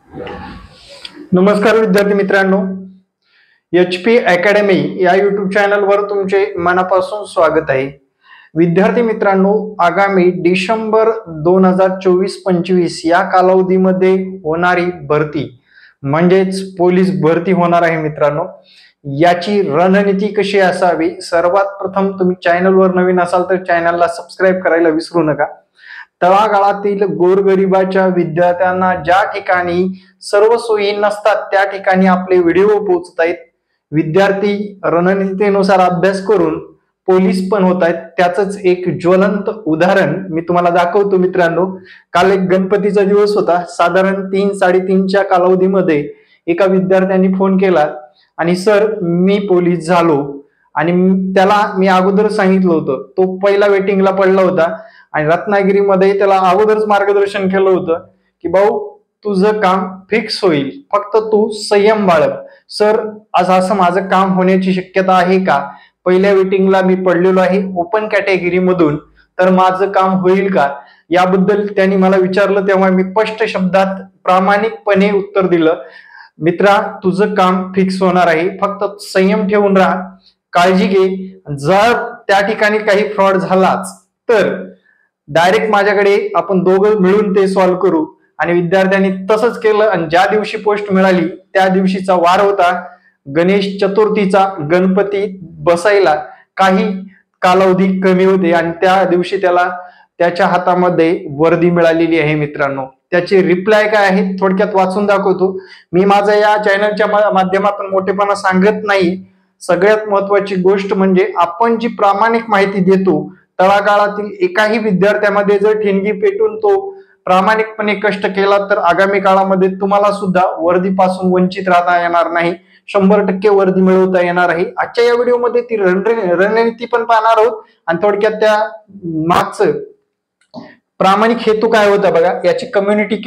नमस्कार विद्यार्थी मित्रांनो, HP अकॅडमी या यूट्यूब चॅनलवर तुमचे मनापासून स्वागत आहे। विद्यार्थी मित्रांनो, आगामी डिसेंबर 2024-25 या कालावधीमध्ये होणारी भरती म्हणजेच पोलीस भरती होणार आहे मित्रांनो। याची रणनीती कशी असावी, सर्वात प्रथम तुम्ही चॅनलवर नवीन असाल तर चॅनलला सबस्क्राइब करायला विसरू नका। तळागाळातील गोरगरिबाच्या विद्यार्थ्यांना ज्या ठिकाणी सर्व सोयी नसतात त्या ठिकाणी आपले व्हिडिओ पोहोचत आहेत। विद्यार्थी रणनीतीनुसार अभ्यास करून पोलीस पण होत आहेत। त्याचंच एक ज्वलंत उदाहरण मी तुम्हाला दाखवतो मित्रांनो। काल एक गणपतीचा दिवस होता, साधारण 3-3:30च्या कालावधीमध्ये एका विद्यार्थ्याने फोन केला आणि सर मी पोलीस झालो, आणि त्याला मी अगोदर सांगितलं होतं, तो पहिला वेटिंगला पडला होता आणि रत्नागिरीमध्ये त्याला अगोदरच मार्गदर्शन केलं होतं की भाऊ तुझं काम फिक्स होईल, फक्त तू संयम बाळग। सर आज असं माझं काम होण्याची शक्यता आहे का? पहिल्या वेटिंगला मी पडलेलो आहे ओपन कॅटेगरी मधून, तर माझं काम होईल का? याबद्दल त्यांनी मला विचारलं, तेव्हा मी स्पष्ट शब्दात प्रामाणिकपणे उत्तर दिलं, मित्रा तुझं काम फिक्स होणार आहे, फक्त संयम ठेवून राहा, काळजी घे। जर त्या ठिकाणी काही फ्रॉड झालाच तर डायरेक्ट माझ्याकडे आपण दोघं मिळून ते सॉल्व्ह करू। आणि विद्यार्थ्यांनी तसंच केलं आणि ज्या दिवशी पोस्ट मिळाली त्या दिवशीचा वार होता गणेश चतुर्थीचा। गणपती बसायला काही कालावधी कमी होते आणि त्या दिवशी त्याला त्याच्या हातामध्ये वर्दी मिळालेली आहे मित्रांनो। त्याचे रिप्लाय काय आहे थोडक्यात वाचून दाखवतो मी। माझा या चॅनलच्या माध्यमातून मोठेपणा सांगत नाही, सगळ्यात महत्वाची गोष्ट म्हणजे आपण जी प्रामाणिक माहिती देतो, तळागाळातील एकाही विद्यार्थ्यामध्ये जर ठिणगी पेटून तो प्रामाणिकपणे कष्ट केला तर आगामी काळामध्ये तुम्हाला सुद्धा वर्दीपासून वंचित राहता येणार नाही, 100% वर्दी मिळवता येणार आहे। आजच्या या व्हिडिओमध्ये ती रणनीती पण पाहणार आहोत आणि थोडक्यात त्या मागचं प्रामाणिक हेतू काय होता बघा। याची कम्युनिटी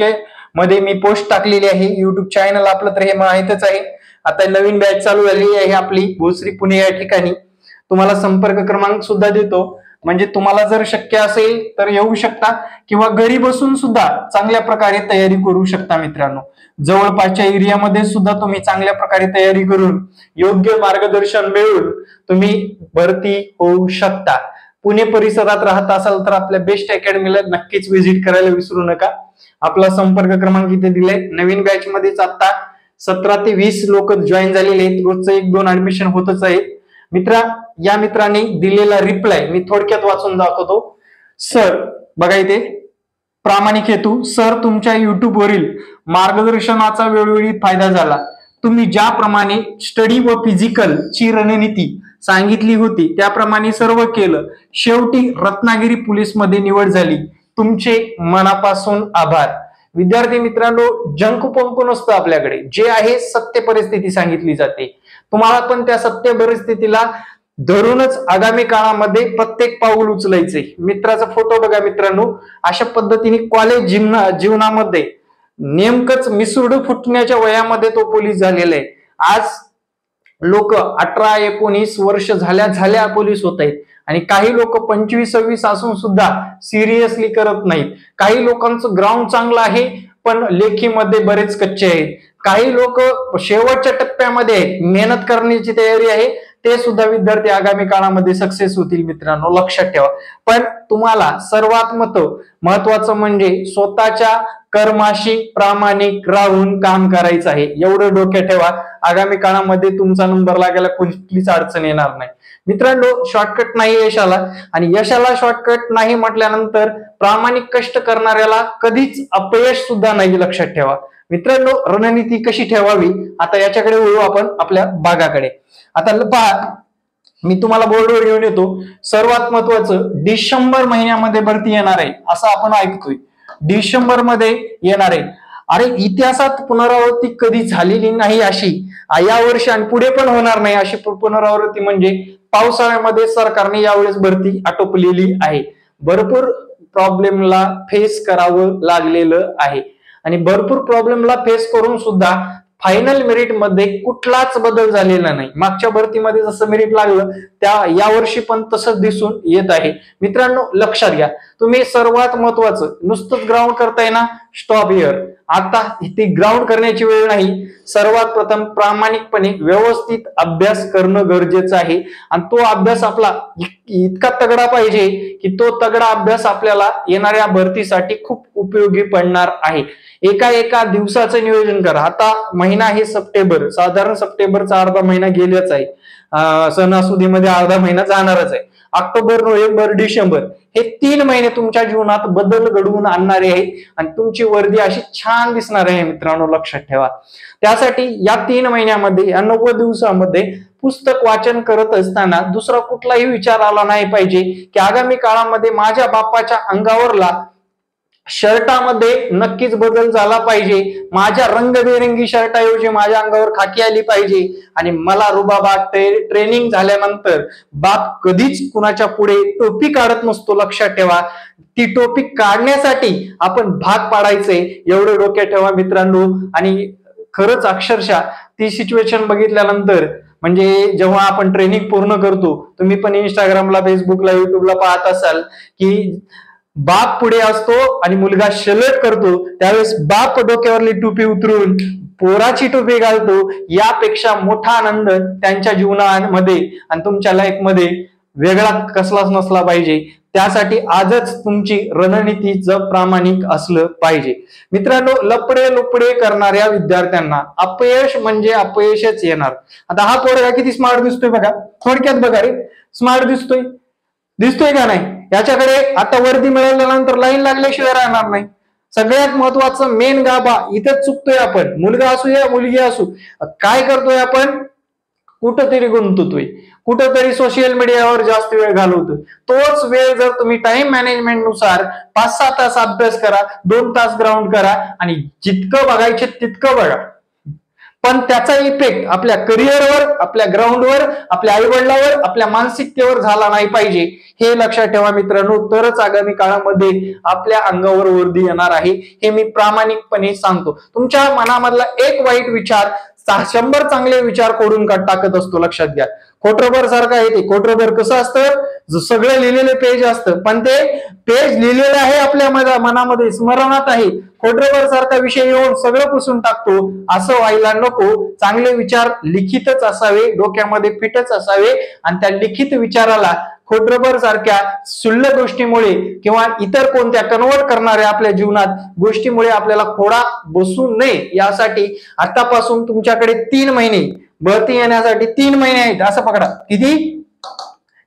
मध्ये मी पोस्ट टाकलेली आहे। युट्यूब चॅनल आपलं तर हे माहितच आहे। आता नवीन बॅच चालू झाली आहे आपली भोसरी पुणे या ठिकाणी। तुम्हाला संपर्क क्रमांक सुद्धा देतो, म्हणजे तुम्हाला जर शक्य असेल तर येऊ शकता किंवा घरी बसून सुद्धा चांगल्या प्रकारे तयारी करू शकता मित्रांनो। जवळपासच्या एरियामध्ये सुद्धा तुम्ही चांगल्या प्रकारे तयारी करून योग्य मार्गदर्शन मिळवून तुम्ही भरती होऊ शकता। पुणे परिसरात राहत असाल तर आपल्या बेस्ट अकॅडमीला नक्कीच व्हिजिट करायला विसरू नका। आपला संपर्क क्रमांक इथे दिलाय। नवीन बॅच मध्येच आता 17 ते 20 लोक जॉईन झालेले आहेत, रोजचं 1-2 ऍडमिशन होतच आहेत मित्रा। या मित्रांनी दिलेला रिप्लाय मी थोडक्यात वाचून दाखवतो। सर बघा इथे प्रामाणिक हेतू, सर तुमच्या युट्यूब वरील मार्गदर्शनाचा वेळोवेळी फायदा झाला। तुम्ही ज्याप्रमाणे स्टडी व फिजिकल ची रणनीती सांगितली होती त्याप्रमाणे सर्व केलं, शेवटी रत्नागिरी पोलीस मध्ये निवड झाली, तुमचे मनापासून आभार। विद्यार्थी मित्रांनो, जंक पंप नसतं आपल्याकडे, जे आहे सत्य परिस्थिती सांगितली जाते। तुम्हाला पण त्या सत्य परिस्थितीला धरूनच आगामी काळामध्ये प्रत्येक पाऊल उचलायचे। मित्राचा फोटो बघा मित्रांनो, अशा पद्धतीने कॉलेज जीवनामध्ये नेमकंच मिसुड फुटण्याच्या वयामध्ये तो पोलीस झालेला आहे। आज लोक 18-19 वर्ष झाल्या पोलीस होत आहेत आणि काही लोक 25-26 असून सुद्धा सिरियसली करत नाहीत। काही लोकांचं ग्राउंड चांगलं आहे पण लेखीमध्ये बरेच कच्चे आहेत। काही लोक शेवटच्या टप्प्यामध्ये आहेत, मेहनत करण्याची तयारी आहे, ते सुद्धा विद्यार्थी आगामी काळामध्ये सक्सेस होतील मित्रांनो, लक्षात ठेवा। पण तुम्हाला सर्वात महत्वाचं म्हणजे स्वतःच्या कर्माशी प्रामाणिक राहून काम करायचं आहे, एवढं डोक्यात ठेवा। आगामी काळामध्ये तुमचा नंबर लागायला कुठलीच अडचण येणार नाही मित्रांनो। शॉर्टकट नाही यशाला, आणि यशाला शॉर्टकट नाही म्हटल्यानंतर प्रामाणिक कष्ट करणाऱ्याला कधीच अपयश सुद्धा नाही, लक्षात ठेवा मित्रांनो। रणनीती कशी ठेवावी आता याच्याकडे वळू आपण आपल्या भागाकडे। आता पहा मी तुम्हाला बोर्डवर घेऊन येतो। सर्वात महत्वाचं, डिसेंबर महिन्यामध्ये भरती येणार आहे असं आपण ऐकतोय, डिसेंबर मध्ये येणार आहे। अरे इतिहासात पुनरावृत्ती कधी झालेली नाही अशी या वर्षी आणि पुढे पण होणार नाही अशी पुनरावृत्ती म्हणजे पावसाळ्यामध्ये सरकारने यावेळेस भरती आटोपलेली आहे। भरपूर प्रॉब्लेमला फेस करावं लागलेलं आहे आणि भरपूर प्रॉब्लेमला फेस करून सुद्धा फायनल मेरिट मध्ये कुठलाच बदल झालेला नाही। मागच्या भरतीमध्ये जसं मेरिट लागलं त्या यावर्षी पण तसंच दिसून येत आहे मित्रांनो, लक्षात घ्या। तुम्ही सर्वात महत्वाचं नुसतंच ग्राउंड करताय ना, स्टॉप हिअर। आता ती ग्राउंड करण्याची वेळ नाही. सर्वात प्रथम प्रामाणिकपणे व्यवस्थित अभ्यास करणं गरजेचं आहे आणि तो अभ्यास आपला इतका तगडा पाहिजे की तो तगडा अभ्यास आपल्याला येणाऱ्या भरतीसाठी खूप उपयोगी पडणार आहे. एका दिवसाचं नियोजन करा. आता महिना आहे सप्टेंबर, साधारण सप्टेंबरचा अर्धा महिना गेलाच आहे. सणासुदीमध्ये अर्धा महिना जाणारच आहे. ऑक्टोबर, नोव्हेंबर, डिसेंबर हे 3 महिने तुमच्या जीवनात बदल घडवून आणणारे आहे आणि तुमची वर्दी अशी छान दिसणार आहे मित्रांनो, लक्षात ठेवा. त्यासाठी या 3 महिन्यामध्ये, या 90 दिवसामध्ये पुस्तक वाचन करत असताना दुसरा कुठलाही विचार आला नाही पाहिजे की आगामी काळामध्ये माझ्या बापाच्या अंगावरला शर्टामध्ये नक्कीच बदल झाला पाहिजे, माझ्या रंगबेरंगी शर्टाऐवजी माझ्या अंगावर खाकी आली पाहिजे आणि मला रुबाबा ट्रेनिंग झाल्यानंतर बाप कधीच कुणाच्या पुढे टोपी काढत नसतो, लक्षात ठेवा. ती टोपी काढण्यासाठी आपण भाग पाडायचे एवढं डोक्यात ठेवा मित्रांनो. आणि खरंच अक्षरशः ती सिच्युएशन बघितल्यानंतर, म्हणजे जेव्हा आपण ट्रेनिंग पूर्ण करतो, तुम्ही पण इंस्टाग्रामला, फेसबुकला, युट्यूबला पाहत असाल की बाप पुढे असतो आणि मुलगा शलट करतो, त्यावेळेस बाप डोक्यावरली टोपी उतरून पोराची टोपी घालतो. यापेक्षा मोठा आनंद त्यांच्या जीवनामध्ये आणि तुमच्या लाईफ मध्ये वेगळा कसलाच नसला पाहिजे. त्यासाठी आजच तुमची रणनीती प्रामाणिक असलं पाहिजे. मित्रांनो, लपडे लुपडे करणाऱ्या विद्यार्थ्यांना अपयश म्हणजे अपयशच येणार. आता हा पोरगा किती स्मार्ट दिसतोय बघा, थोडक्यात बघा रे, स्मार्ट दिसतोय का नाही. याच्याकडे आता वर्दी मिळवल्यानंतर लाईन लागल्याशिवाय राहणार नाही. सगळ्यात महत्वाचं मेन गाभा इथंच चुकतोय आपण. मुलगा असू या मुलगी असू, काय करतोय आपण, कुठंतरी गुंततोय, कुठंतरी सोशल मीडियावर जास्त वेळ घालवतोय. तोच वेळ जर तुम्ही टाइम मॅनेजमेंट नुसार 5-6 तास अभ्यास करा, 2 तास ग्राउंड करा आणि जितकं बघायचे तितकं बघा, पण त्याचा इफेक्ट आपल्या करिअरवर, आपल्या ग्राउंडवर, आपल्या आईवडिलावर, आपल्या मानसिकतेवर झाला नाही पाहिजे. हे लक्षात ठेवा मित्रांनो, तरच आगामी काळामध्ये आपल्या अंगावर वर्दी येणार आहे. हे मी प्रामाणिकपणे सांगतो. तुमच्या मनामधला एक वाईट विचार 100 चांगले विचार खोडून टाकत असतो, लक्षात घ्या. खोटरबर सारखं आहे ते. खोटरबर कसं असतं, सगळं लिहिलेलं पेज असतं, पण ते पेज लिहिलेलं आहे आपल्या मनामध्ये, स्मरणात आहे. खोटरबर सारखा विषय येऊन सगळं पुसून टाकतो. असं व्हायला नको. चांगले विचार लिखितच असावे, डोक्यामध्ये फिटच असावे आणि त्या लिखित विचाराला खोटरबर सारख्या क्षुल्लक गोष्टीमुळे किंवा इतर कोणत्या कन्वर्ट करणाऱ्या आपल्या जीवनात गोष्टीमुळे आपल्याला खोडा बसू नये, यासाठी आतापासून तुमच्याकडे 3 महिने, भरती येण्यासाठी 3 महिने आहेत असं पकडा. किती?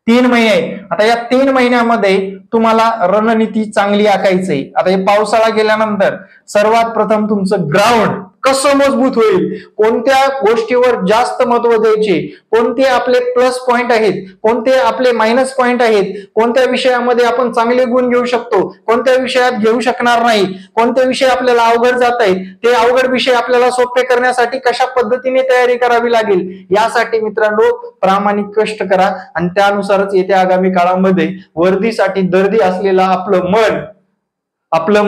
3 महिने आहेत. आता या 3 महिन्यामध्ये तुम्हाला रणनीती चांगली आखायची. आता हे पावसाळा गेल्यानंतर सर्वात प्रथम तुमचं ग्राउंड कसं मजबूत होईल, कोणत्या गोष्टीवर जास्त महत्व द्यायचे, कोणते आपले प्लस पॉइंट आहेत, कोणते आपले मायनस पॉइंट आहेत, कोणत्या विषयामध्ये आपण चांगले गुण घेऊ शकतो, कोणत्या विषयात घेऊ शकणार नाही, कोणते विषय आपल्याला अवघड जात आहेत, ते अवघड विषय आपल्याला सोपे करण्यासाठी कशा पद्धतीने तयारी करावी लागेल, यासाठी मित्रांनो प्रामाणिक कष्ट करा आणि त्यानुसारच येत्या आगामी काळामध्ये वर्दीसाठी दर्दी असलेला आपलं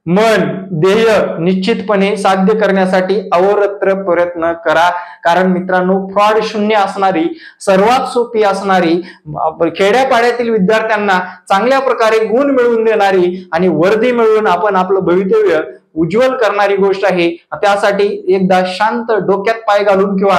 मन ध्येय निश्चितपणे साध्य करण्यासाठी अहोरात्र प्रयत्न करा. कारण मित्रांनो, फ्रॉड शून्य असणारी, सर्वात सोपी असणारी, खेड्यापाड्यातील विद्यार्थ्यांना चांगल्या प्रकारे गुण मिळवून देणारी आणि वर्दी मिळवून आपण आपलं भवितव्य उज्ज्वल करणारी गोष्ट आहे. त्यासाठी एकदा शांत डोक्यात पाय घालून किंवा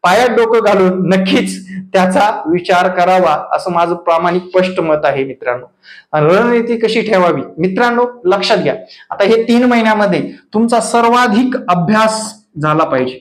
पायात डोकं घालून नक्कीच त्याचा विचार करावा, असं माझं प्रामाणिक स्पष्ट मत आहे मित्रांनो. रणनीती कशी ठेवावी मित्रांनो, लक्षात घ्या. आता हे 3 महिन्यामध्ये तुमचा सर्वाधिक अभ्यास झाला पाहिजे.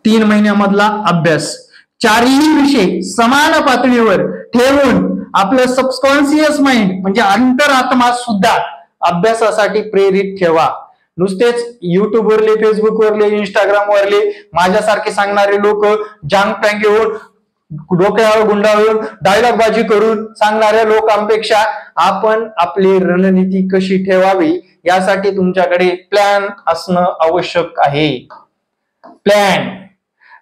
3 महिन्यामधला अभ्यास 4ही विषय समान पातळीवर ठेवून आपलं सबकॉन्शियस माइंड म्हणजे अंतरात्मा सुद्धा अभ्यासासाठी प्रेरित ठेवा. नुसतेच युट्यूब वरले, फेसबुक वरले, इंस्टाग्राम वरले माझ्यासारखे सांगणारे लोक जांग पॅंग घेऊन, डोक्यावर गुंडाळून, डायलॉग बाजी करून सांगणाऱ्या लोकांपेक्षा आपण आपली रणनीती कशी ठेवावी यासाठी तुमच्याकडे प्लॅन असणं आवश्यक आहे. प्लॅन.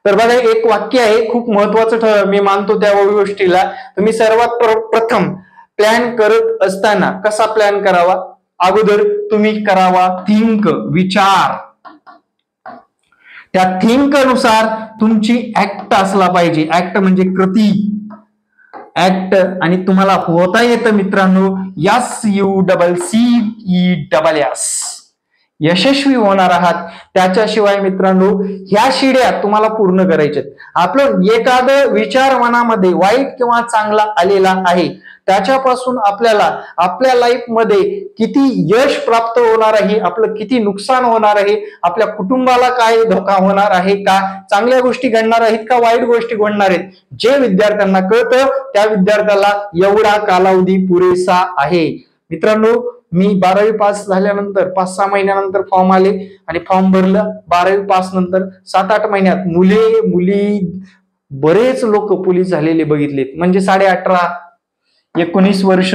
तर बघा, एक वाक्य आहे खूप महत्वाचं, मी मानतो त्या गोष्टीला. तुम्ही सर्वात प्रथम प्लॅन करत असताना कसा प्लॅन करावा, अगोदर तुम्ही करावा थिंक, विचार. त्या थिंक नुसार तुमची ऍक्ट असला पाहिजे. ऍक्ट म्हणजे कृती, ऍक्ट. आणि तुम्हाला होता येतं मित्रांनो, SUCCESS. यशस्वी होणार आहात. त्याच्याशिवाय मित्रांनो ह्या शिड्या तुम्हाला पूर्ण करायच्यात. आपलं एखादं विचार मनामध्ये वाईट किंवा चांगला आलेला आहे, त्याच्यापासून आपल्याला आपल्या लाईफ मध्ये किती यश प्राप्त होणार आहे, आपलं किती नुकसान होणार आहे, आपल्या कुटुंबाला काय धोका होणार आहे का, चांगल्या गोष्टी घडणार आहेत का वाईट गोष्टी घडणार आहेत, जे विद्यार्थ्यांना कळतं त्या विद्यार्थ्याला एवढा कालावधी पुरेसा आहे. मित्रांनो मी 12वी पास झाल्यानंतर 5-6 महिन्यानंतर फॉर्म आले आणि फॉर्म भरलं. 12वी पास नंतर 7-8 महिन्यात मुले मुली बरेच लोक पोलीस झालेले बघितलेत. म्हणजे 18.5, 19 वर्ष,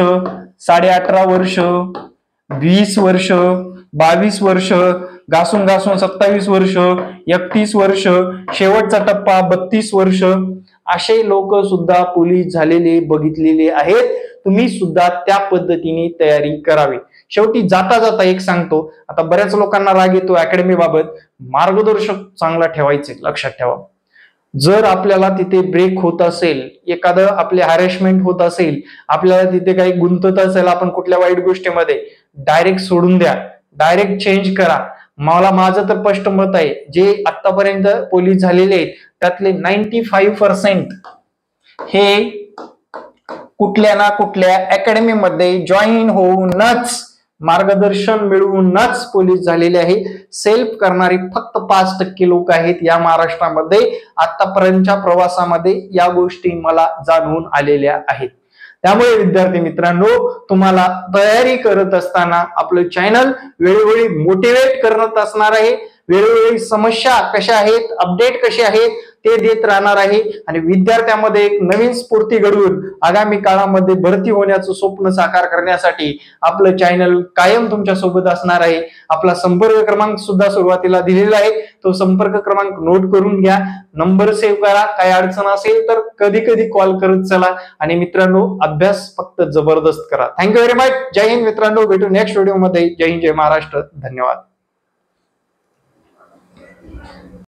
18.5 वर्ष, 20 वर्ष, 22 वर्ष, घासून 27 वर्ष, 31 वर्ष, शेवटचा टप्पा 32 वर्ष, असे लोक सुद्धा पोलीस झालेले बघितलेले आहेत. तुम्ही सुद्धा त्या पद्धतीने तयारी करावी. शेवटी जाता जाता एक सांगतो, आता बऱ्याच लोकांना राग येतो अकॅडमी बाबत, मार्गदर्शक चांगला ठेवायचे. लक्षात ठेवा, जर आपल्याला तिथे ब्रेक होत असेल, एखादं आपले हॅरेसमेंट होत असेल, आपल्याला तिथे काही गुंतत असेल आपण कुठल्या वाईट गोष्टीमध्ये, डायरेक्ट सोडून द्या, डायरेक्ट चेंज करा. मला माझं तर स्पष्ट मत आहे, जे आतापर्यंत पोलीस झालेले आहेत त्यातले 95% हे कुठल्या ना कुठल्या अकॅडमी मध्ये जॉईन होऊनच, मार्गदर्शन मिळवूनच पोलीस झालेले आहे. सेल्फ करणारी फक्त 5% लोक आहेत या महाराष्ट्रामध्ये. आतापर्यंतच्या प्रवासामध्ये या गोष्टी मला जाणवून आलेल्या आहेत. त्यामुळे विद्यार्थी मित्रांनो, तुम्हाला तयारी करत असताना आपलं चॅनल वेळोवेळी मोटिवेट करत असणार आहे. वेळोवेळी समस्या कशा आहेत, अपडेट कसे आहेत ते देत राहणार आहे. आणि विद्यार्थ्यांमध्ये एक नवीन स्फूर्ती घडवून आगामी काळामध्ये भरती होण्याचं स्वप्न साकार करण्यासाठी आपलं चॅनल कायम तुमच्या सोबत असणार आहे. आपला संपर्क क्रमांक सुद्धा सुरुवातीला दिलेला आहे, तो संपर्क क्रमांक नोट करून घ्या, नंबर सेव्ह करा. काही अडचण असेल तर कधी कधी कॉल करत चला. आणि मित्रांनो अभ्यास फक्त जबरदस्त करा. Thank you very much. जय हिंद मित्रांनो, भेटू नेक्स्ट व्हिडिओ मध्ये. जय हिंद, जय महाराष्ट्र. धन्यवाद.